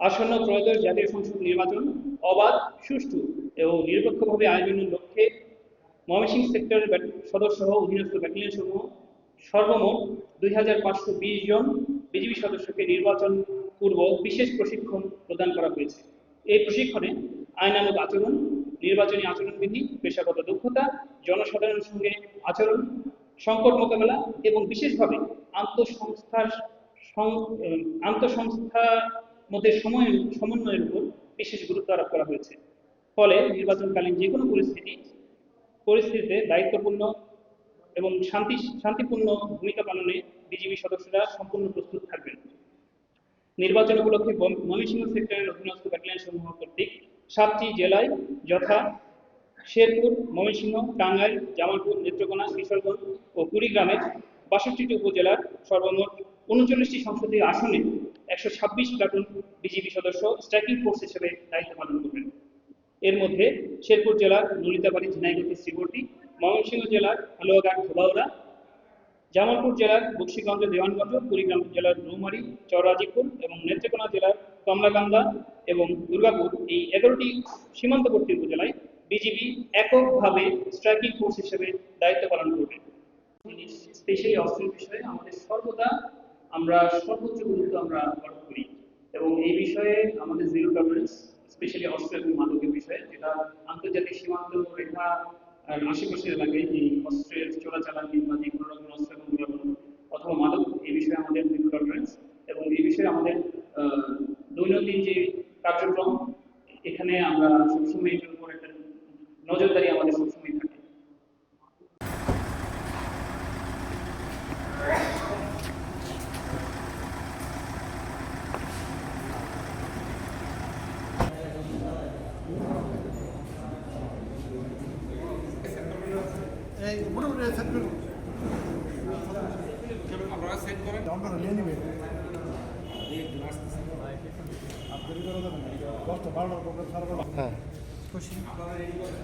আসন্ন ত্রয়োদশ জাতীয় সংসদ নির্বাচন অবাধ, সুষ্ঠু এবং নিরপেক্ষভাবে আয়োজনের লক্ষ্যে ময়মনসিংহ সেক্টরের সদস্য সহ অধীনস্থ ব্যাটালিয়ন সমূহ সর্বমোট 2520 জন বিজিবি সদস্যকে নির্বাচন পূর্ব বিশেষ প্রশিক্ষণ প্রদান করা হয়েছে। এই প্রশিক্ষণে আইনানুগ আচরণ, নির্বাচনী আচরণবিধি, পেশাগত দক্ষতা, জনসাধারণের সঙ্গে আচরণ, সংকট মোকাবেলা এবং বিশেষভাবে আন্তঃসংস্থা মধ্যে সমন্বয়ের উপর বিশেষ গুরুত্ব আরোপ করা হয়েছে। ফলে নির্বাচনকালীন যে কোনো পরিস্থিতিতে দায়িত্বপূর্ণ এবং শান্তিপূর্ণ ভূমিকা পালনে বিজিবি সদস্যরা সম্পূর্ণ প্রস্তুত থাকবেন। নির্বাচন উপলক্ষে ময়মনসিংহ সেক্টরের অধীনস্থ ব্যাটালিয়ন সমূহ কর্তৃক 7টি জেলায় যথা শেরপুর, ময়মনসিংহ, টাঙ্গাইল, জামালপুর, নেত্রকোনা, কিশোরগঞ্জ ও কুড়িগ্রামের 62টি উপজেলার সর্বমোট 39টি সংসদীয় আসনে 126 প্লাটুন বিজিবি সদস্য স্ট্রাইকিং ফোর্স হিসেবে দায়িত্ব পালন করবেন। এর মধ্যে শেরপুর জেলার নলিতাবাড়ী, ঝিনাইগাতি, শ্রীবর্তী, ময়মনসিংহ জেলার হালুয়াঘাট, ধোবাউড়া, জামালপুর জেলার বক্সিগঞ্জ, দেওয়ানগঞ্জ, কুড়িগ্রাম জেলার রৌমারী, চররাজীপুর এবং নেত্রকোনা জেলার কমলাকান্দা এবং দুর্গাপুর এই 11টি সীমান্তবর্তী উপজেলায় বিজিবি এককভাবে স্ট্রাইকিং ফোর্স হিসেবে দায়িত্ব পালন করবে। স্পেশালি অস্ত্রের বিষয়ে আমাদের সর্বদা আমরা সর্বোচ্চ গুরুত্ব আমরা আরোপ করি এবং এই বিষয়ে আমাদের জিরো টলারেন্স, স্পেশালি অস্ত্র এবং মাদকের বিষয়ে, যেটা আন্তর্জাতিক সীমান্ত রেখা আর আশেপাশের এলাকায় এই অস্ত্রের চোরাচালানি বা যে কোনো রকমের অস্ত্র এবং গোলাবারুদ অথবা মাদক, এই বিষয়ে আমাদের জিরো টলারেন্স এবং এই বিষয়ে আমাদের দৈনন্দিন যে কার্যক্রম, এখানে আমরা সবসময় এটার উপর একটা নজরদারি আমাদের সবসময় থাকে। আপনারা সেট করেন, আমরা নিয়ে নেবেন হ্যাঁ। আপনারা রেডি করেন।